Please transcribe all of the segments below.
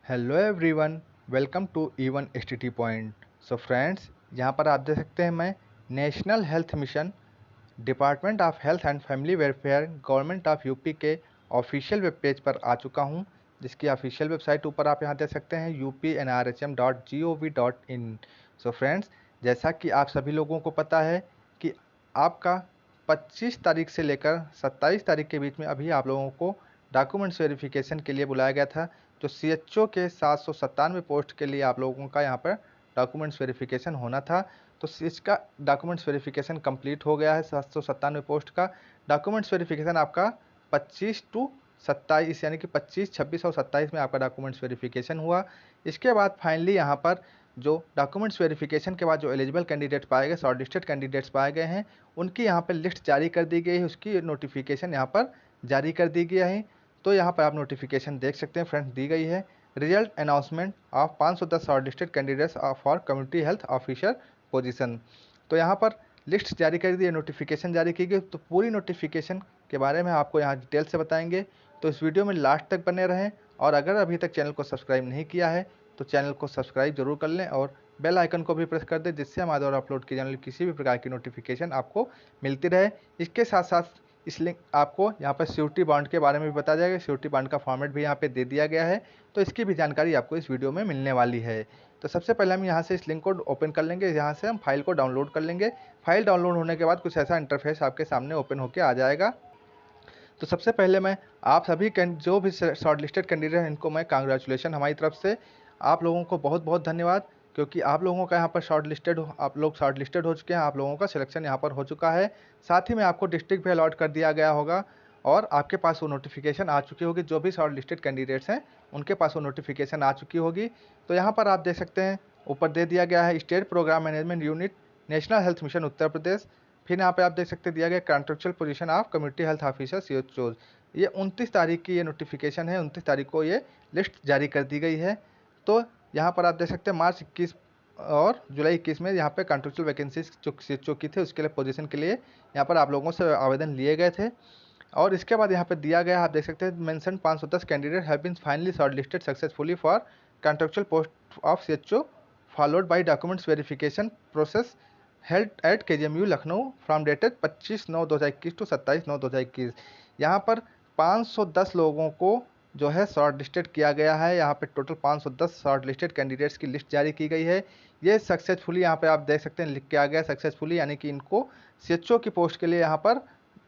Hello everyone, welcome to E1 STT point. So friends, यहाँ पर आप देख सकते हैं मैं national health mission department of health and family welfare government of UP के ऑफिशियल वेब पेज पर आ चुका हूँ, जिसकी ऑफिशियल वेबसाइट ऊपर आप यहाँ देख सकते हैं upnrhm.gov.in। सो फ्रेंड्स, जैसा कि आप सभी लोगों को पता है कि आपका 25 तारीख से लेकर 27 तारीख के बीच में अभी आप लोगों को डॉक्यूमेंट्स वेरिफिकेशन के लिए बुलाया गया था। तो CHO के 797 पोस्ट के लिए आप लोगों का यहाँ पर डॉक्यूमेंट्स वेरिफिकेशन होना था। तो इसका डॉक्यूमेंट्स वेरिफिकेशन कंप्लीट हो गया है। 797 पोस्ट का डॉक्यूमेंट्स वेरिफिकेशन आपका 25 टू 27 यानी कि 25, 26 और 27 में आपका डॉक्यूमेंट्स वेरिफिकेशन हुआ। इसके बाद फाइनली यहाँ पर जो डॉक्यूमेंट्स वेरिफिकेशन के बाद जो एलिजिबल कैंडिडेट पाए गए, शॉर्ट लिस्टेड कैंडिडेट्स पाए गए हैं, उनकी यहाँ पर लिस्ट जारी कर दी गई है। उसकी नोटिफिकेशन यहाँ पर जारी कर दी गया है। तो यहाँ पर आप नोटिफिकेशन देख सकते हैं फ्रेंड्स, दी गई है। Result announcement of 510 short listed candidates for community health officer position. तो यहाँ पर लिस्ट जारी कर दी है, नोटिफिकेशन जारी की गई। तो पूरी नोटिफिकेशन के बारे में आपको यहाँ डिटेल से बताएंगे। तो इस वीडियो में लास्ट तक बने रहें, और अगर अभी तक चैनल को सब्सक्राइब नहीं किया है तो चैनल को सब्सक्राइब जरूर कर लें और बेल आइकन को भी प्रेस कर दें, जिससे हमारे द्वारा अपलोड की जाने वाली किसी भी प्रकार की नोटिफिकेशन आपको मिलती रहे। इसके साथ साथ इस लिंक आपको यहाँ पर सिक्योरिटी बॉन्ड के बारे में भी बताया जाएगा। सिक्योरिटी बॉन्ड का फॉर्मेट भी यहाँ पे दे दिया गया है, तो इसकी भी जानकारी आपको इस वीडियो में मिलने वाली है। तो सबसे पहले हम यहाँ से इस लिंक को ओपन कर लेंगे। यहाँ से हम फाइल को डाउनलोड कर लेंगे। फाइल डाउनलोड होने के बाद कुछ ऐसा इंटरफेस आपके सामने ओपन होकर आ जाएगा। तो सबसे पहले मैं आप सभी जो भी शॉर्ट लिस्टेड कैंडिडेट हैं, इनको मैं कांग्रेचुलेशन हमारी तरफ से। आप लोगों को बहुत बहुत धन्यवाद, क्योंकि आप लोगों का यहाँ पर आप लोग शॉर्ट लिस्टेड हो चुके हैं। आप लोगों का सिलेक्शन यहाँ पर हो चुका है। साथ ही में आपको डिस्ट्रिक्ट भी अलॉट कर दिया गया होगा, और आपके पास वो नोटिफिकेशन आ चुकी होगी। जो भी शॉर्ट लिस्टेड कैंडिडेट्स हैं, उनके पास वो नोटिफिकेशन आ चुकी होगी। तो यहाँ पर आप देख सकते हैं ऊपर दे दिया गया है state program management unit, national health mission Uttar Pradesh. फिर यहाँ पे आप देख सकते दिया गया contractual position of community health officer CHO। ये 29 तारीख की ये नोटिफिकेशन है। 29 तारीख को ये लिस्ट जारी कर दी गई है। तो यहाँ पर आप देख सकते हैं मार्च 21 और जुलाई 21 में यहाँ पे कॉन्ट्रेक्चुअल वैकेंसीज जो CHO की थे, उसके लिए पोजीशन के लिए यहाँ पर आप लोगों से आवेदन लिए गए थे। और इसके बाद यहाँ पे दिया गया आप देख सकते हैं mention 510 candidate have been finally shortlisted successfully for contractual post of CHO followed by documents verification process held at KGMU Lucknow from dated 25/9/2021 to 27/9/2021। यहाँ पर 510 लोगों को जो है शॉर्ट लिस्टेड किया गया है। यहाँ पे टोटल 510 शॉर्ट लिस्टेड कैंडिडेट्स की लिस्ट जारी की गई है। ये सक्सेसफुली यहाँ पे आप देख सकते हैं लिख के आ गया सक्सेसफुली, यानी कि इनको CHO की पोस्ट के लिए यहाँ पर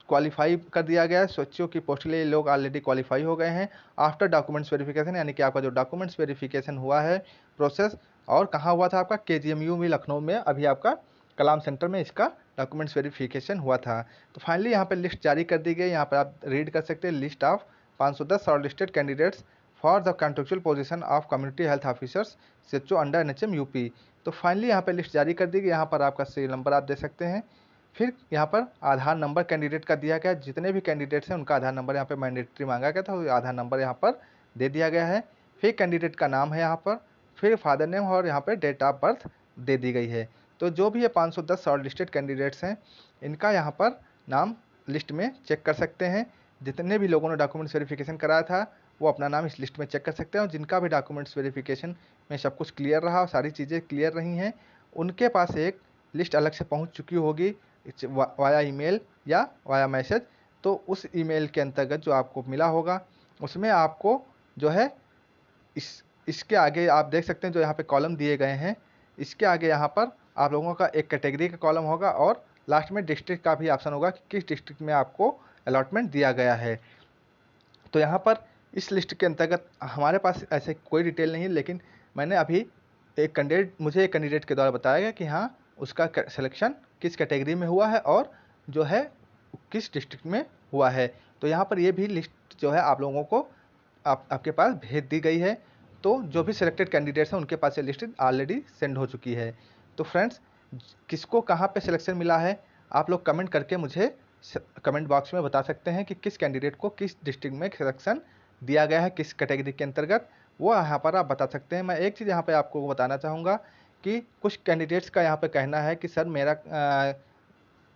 क्वालिफाई कर दिया गया है। CHO की पोस्ट के लिए लोग ऑलरेडी क्वालिफाई हो गए हैं आफ्टर डॉक्यूमेंट्स वेरिफिकेशन, यानी कि आपका जो डॉक्यूमेंट्स वेरिफिकेशन हुआ है प्रोसेस, और कहाँ हुआ था आपका KGMU में लखनऊ में, अभी आपका कलाम सेंटर में इसका डॉक्यूमेंट्स वेरिफिकेशन हुआ था। तो फाइनली यहाँ पे लिस्ट जारी कर दी गई। यहाँ पर आप रीड कर सकते हैं list of 510 short listed candidates for the contractual position of community health officers CHO under NHM UP। तो फाइनली यहाँ पे लिस्ट जारी कर दी गई। यहाँ पर आपका सीरियल नंबर आप दे सकते हैं। फिर यहाँ पर आधार नंबर कैंडिडेट का दिया गया। जितने भी कैंडिडेट्स हैं उनका आधार नंबर यहाँ पे मैंडेटरी मांगा गया था, वो आधार नंबर यहाँ पर दे दिया गया है। फिर कैंडिडेट का नाम है यहाँ पर, फिर फादर नेम और यहाँ पर डेट ऑफ बर्थ दे दी गई है। तो जो भी ये 510 शॉर्ट लिस्टेड कैंडिडेट्स हैं, इनका यहाँ पर नाम लिस्ट में चेक कर सकते हैं। जितने भी लोगों ने डॉक्यूमेंट्स वेरिफिकेशन कराया था, वो अपना नाम इस लिस्ट में चेक कर सकते हैं। और जिनका भी डॉक्यूमेंट्स वेरिफिकेशन में सब कुछ क्लियर रहा और सारी चीज़ें क्लियर रही हैं, उनके पास एक लिस्ट अलग से पहुंच चुकी होगी वाया ईमेल या वाया मैसेज। तो उस ईमेल के अंतर्गत जो आपको मिला होगा, उसमें आपको जो है इसके आगे आप देख सकते हैं जो यहाँ पे कॉलम दिए गए हैं, इसके आगे यहाँ पर आप लोगों का एक कैटेगरी का कॉलम होगा, और लास्ट में डिस्ट्रिक्ट का भी ऑप्शन होगा कि किस डिस्ट्रिक्ट में आपको अलॉटमेंट दिया गया है। तो यहाँ पर इस लिस्ट के अंतर्गत हमारे पास ऐसे कोई डिटेल नहीं है, लेकिन मैंने अभी मुझे एक कैंडिडेट के द्वारा बताया गया कि हाँ, उसका सिलेक्शन किस कैटेगरी में हुआ है और जो है किस डिस्ट्रिक्ट में हुआ है। तो यहाँ पर ये भी लिस्ट जो है आप लोगों को आपके पास भेज दी गई है। तो जो भी सिलेक्टेड कैंडिडेट्स हैं, उनके पास ये लिस्ट ऑलरेडी सेंड हो चुकी है। तो फ्रेंड्स, किसको कहाँ पे सिलेक्शन मिला है, आप लोग कमेंट करके मुझे कमेंट बॉक्स में बता सकते हैं कि किस कैंडिडेट को किस डिस्ट्रिक्ट में सिलेक्शन दिया गया है, किस कैटेगरी के अंतर्गत, वो यहाँ पर आप बता सकते हैं। मैं एक चीज़ यहाँ पे आपको बताना चाहूँगा कि कुछ कैंडिडेट्स का यहाँ पे कहना है कि सर मेरा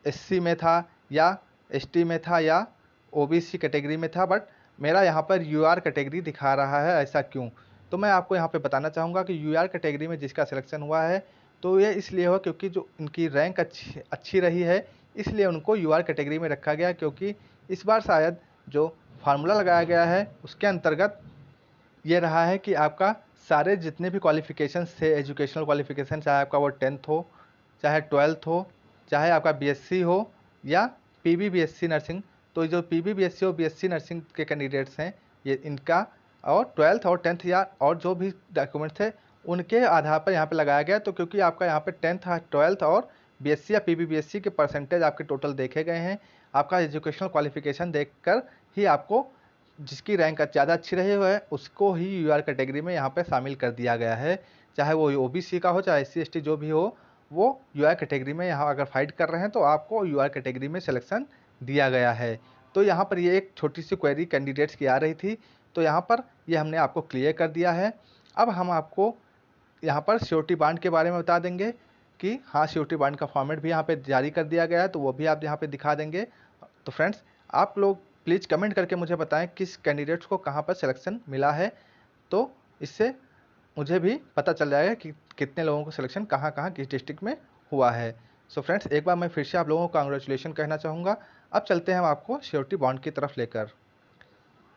SC में था या ST में था या OBC कैटेगरी में था, बट मेरा यहाँ पर UR कैटेगरी दिखा रहा है, ऐसा क्यों। तो मैं आपको यहाँ पे बताना चाहूँगा कि यूआर कैटेगरी में जिसका सिलेक्शन हुआ है, तो ये इसलिए हुआ क्योंकि जो इनकी रैंक अच्छी रही है, इसलिए उनको यूआर कैटेगरी में रखा गया। क्योंकि इस बार शायद जो फार्मूला लगाया गया है उसके अंतर्गत ये रहा है कि आपका सारे जितने भी क्वालिफिकेशंस थे, एजुकेशनल क्वालिफिकेशन, चाहे आपका वो 10th हो, चाहे 12th हो, चाहे आपका बीएससी हो या पीबी बीएससी नर्सिंग, तो जो पीबी बीएससी और बीएससी नर्सिंग के कैंडिडेट्स हैं, ये इनका और 12th और 10th या और जो भी डॉक्यूमेंट थे उनके आधार पर यहाँ पे लगाया गया। तो क्योंकि आपका यहाँ पे 10th 12th और बीएससी या पीबी बीएससी के परसेंटेज आपके टोटल देखे गए हैं, आपका एजुकेशनल क्वालिफिकेशन देखकर ही आपको जिसकी रैंक ज़्यादा अच्छी रही है उसको ही यूआर कैटेगरी में यहाँ पे शामिल कर दिया गया है। चाहे वो ओबीसी का हो, चाहे एससी एसटी जो भी हो, वो यूआर कैटेगरी में यहाँ अगर फाइट कर रहे हैं तो आपको यूआर कैटेगरी में सिलेक्शन दिया गया है। तो यहाँ पर ये एक छोटी सी क्वेरी कैंडिडेट्स की आ रही थी, तो यहाँ पर ये हमने आपको क्लियर कर दिया है। अब हम आपको यहाँ पर श्योरिटी बांड के बारे में बता देंगे कि हाँ, श्योरिटी बांड का फॉर्मेट भी यहाँ पे जारी कर दिया गया है, तो वो भी आप यहाँ पे दिखा देंगे। तो फ्रेंड्स, आप लोग प्लीज़ कमेंट करके मुझे बताएं किस कैंडिडेट्स को कहाँ पर सिलेक्शन मिला है, तो इससे मुझे भी पता चल जाएगा कि कितने लोगों को सिलेक्शन कहाँ कहाँ किस डिस्ट्रिक्ट में हुआ है। सो फ्रेंड्स, एक बार मैं फिर से आप लोगों को कांग्रेचुलेशन कहना चाहूँगा। अब चलते हैं हम आपको श्योरिटी बॉन्ड की तरफ लेकर।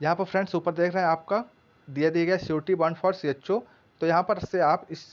यहाँ पर फ्रेंड्स ऊपर देख रहे हैं आपका दिया गया श्योरिटी बॉन्ड फॉर सीएचओ। तो यहाँ पर से आप इस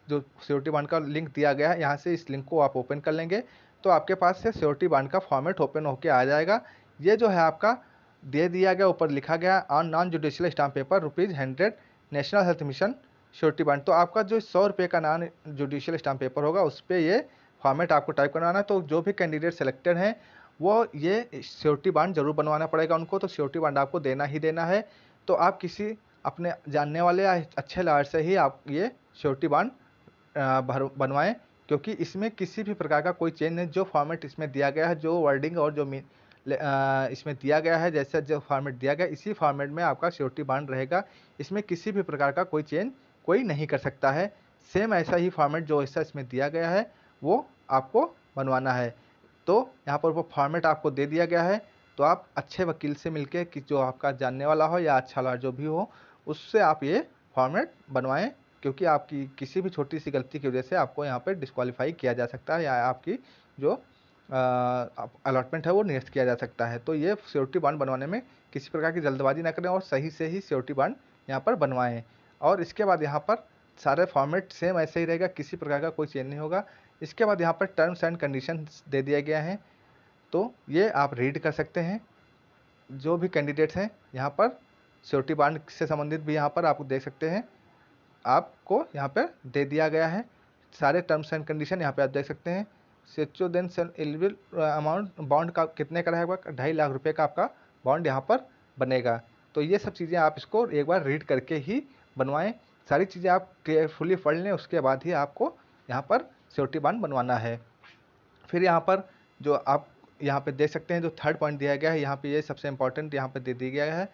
जो श्योरिटी बॉन्ड का लिंक दिया गया है, यहाँ से इस लिंक को आप ओपन कर लेंगे तो आपके पास से श्योरिटी बॉन्ड का फॉर्मेट ओपन होके आ जाएगा। ये जो है आपका दे दिया गया, ऊपर लिखा गया on non judicial stamp paper ₹100 national health mission surety bond. तो आपका जो 100 रुपये का नॉन जुडिशियल स्टाम्प पेपर होगा उस पर ये फॉर्मेट आपको टाइप करवाना है। तो जो भी कैंडिडेट सेलेक्टेड हैं वो ये श्योरिटी बॉन्ड जरूर बनवाना पड़ेगा उनको, तो श्योरिटी बॉन्ड आपको देना ही देना है। तो आप किसी अपने जानने वाले या अच्छे लॉयर से ही आप ये श्योरिटी बॉन्ड बनवाएं, क्योंकि इसमें किसी भी प्रकार का कोई चेंज नहीं। जो फॉर्मेट इसमें दिया गया है, जो वर्डिंग और जो इसमें दिया गया है, जैसे जो फॉर्मेट दिया गया इसी फॉर्मेट में आपका श्योरिटी बॉन्ड रहेगा। इसमें किसी भी प्रकार का कोई चेंज कोई नहीं कर सकता है। सेम ऐसा ही फॉर्मेट जो ऐसा इसमें दिया गया है वो आपको बनवाना है। तो यहाँ पर वो फॉर्मेट आपको दे दिया गया है, तो आप अच्छे वकील से मिलके कि जो आपका जानने वाला हो या अच्छा लॉयर जो भी हो उससे आप ये फॉर्मेट बनवाएं, क्योंकि आपकी किसी भी छोटी सी गलती की वजह से आपको यहाँ पर डिस्क्वालीफाई किया जा सकता है या आपकी जो अलॉटमेंट है वो निरस्त किया जा सकता है। तो ये श्योरिटी बॉन्ड बनवाने में किसी प्रकार की जल्दबाजी ना करें और सही से ही श्योरिटी बॉन्ड यहाँ पर बनवाएं। और इसके बाद यहाँ पर सारे फॉर्मेट सेम ऐसे ही रहेगा, किसी प्रकार का कोई चेंज नहीं होगा। इसके बाद यहाँ पर टर्म्स एंड कंडीशंस दे दिया गया है, तो ये आप रीड कर सकते हैं। जो भी कैंडिडेट्स हैं यहाँ पर श्योरिटी बॉन्ड से संबंधित भी यहाँ पर आप देख सकते हैं, आपको यहाँ पर दे दिया गया है सारे टर्म्स एंड कंडीशन। यहाँ पे आप देख सकते हैं CHO then eligible amount bond का कितने का रहेगा, 2.5 लाख रुपए का आपका बॉन्ड यहाँ पर बनेगा। तो ये सब चीज़ें आप इसको एक बार रीड करके ही बनवाएं। सारी चीज़ें आप केयरफुली पढ़ लें, उसके बाद ही आपको यहाँ पर श्योरिटी बॉन्ड बनवाना है। फिर यहाँ पर जो आप यहाँ पे देख सकते हैं जो थर्ड पॉइंट दिया गया है, यहाँ पे ये सबसे इंपॉर्टेंट यहाँ पे दे दिया गया है।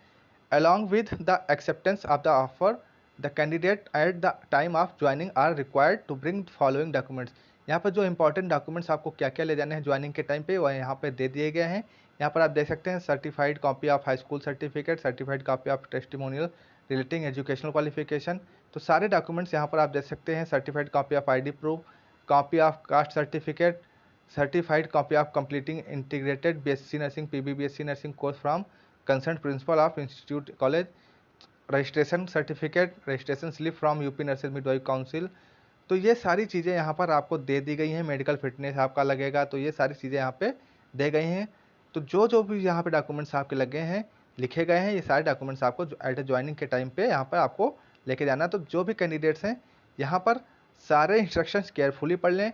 Along with the acceptance of the offer the candidate at the time of joining are required to bring following documents. यहाँ पर जो इंपॉर्टेंट डॉक्यूमेंट्स आपको क्या क्या ले जाने हैं ज्वाइनिंग के टाइम पे, वह यहाँ पे दे दिए गए हैं। यहाँ पर आप देख सकते हैं certified copy of high school certificate, certified copy of testimonial relating educational qualification. तो सारे डॉक्यूमेंट्स यहाँ पर आप देख सकते हैं, certified copy of ID proof, copy of caste certificate, certified copy of completing integrated BSc nursing PBBSc nursing course from concern principle of institute college, registration certificate, registration slip from UP nursing midwife council. तो ये सारी चीज़ें यहाँ पर आपको दे दी गई हैं। Medical fitness आपका लगेगा, तो ये सारी चीज़ें यहाँ पे दे गई हैं। तो जो जो भी यहाँ पे डॉक्यूमेंट्स आपके लगे हैं, लिखे गए हैं, ये सारे डॉक्यूमेंट्स आपको एट ज्वाइनिंग के टाइम पे यहाँ पर आपको लेके जाना। तो जो भी कैंडिडेट्स हैं यहाँ पर सारे इंस्ट्रक्शंस केयरफुली पढ़ लें।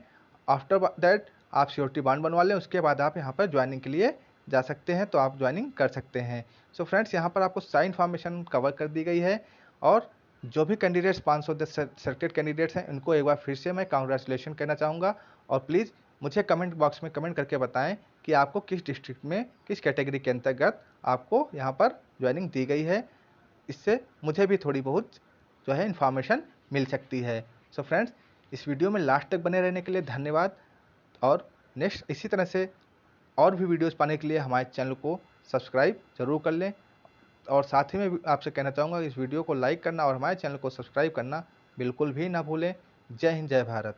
आफ्टर दैट आप श्योरिटी बॉन्ड बनवा लें, उसके बाद आप यहाँ पर ज्वाइनिंग के लिए जा सकते हैं, तो आप ज्वाइनिंग कर सकते हैं। सो फ्रेंड्स, यहाँ पर आपको सारी इन्फॉर्मेशन कवर कर दी गई है। और जो भी कैंडिडेट्स 510 सेलेक्टेड कैंडिडेट्स हैं उनको एक बार फिर से मैं कांग्रेचुलेशन कहना चाहूँगा। और प्लीज़ मुझे कमेंट बॉक्स में कमेंट करके बताएं कि आपको किस डिस्ट्रिक्ट में किस कैटेगरी के अंतर्गत आपको यहाँ पर ज्वाइनिंग दी गई है। इससे मुझे भी थोड़ी बहुत जो है इन्फॉर्मेशन मिल सकती है। सो फ्रेंड्स, इस वीडियो में लास्ट तक बने रहने के लिए धन्यवाद। और नेक्स्ट इसी तरह से और भी वीडियोस पाने के लिए हमारे चैनल को सब्सक्राइब जरूर कर लें। और साथ ही में आपसे कहना चाहूँगा इस वीडियो को लाइक करना और हमारे चैनल को सब्सक्राइब करना बिल्कुल भी ना भूलें। जय हिंद, जय भारत।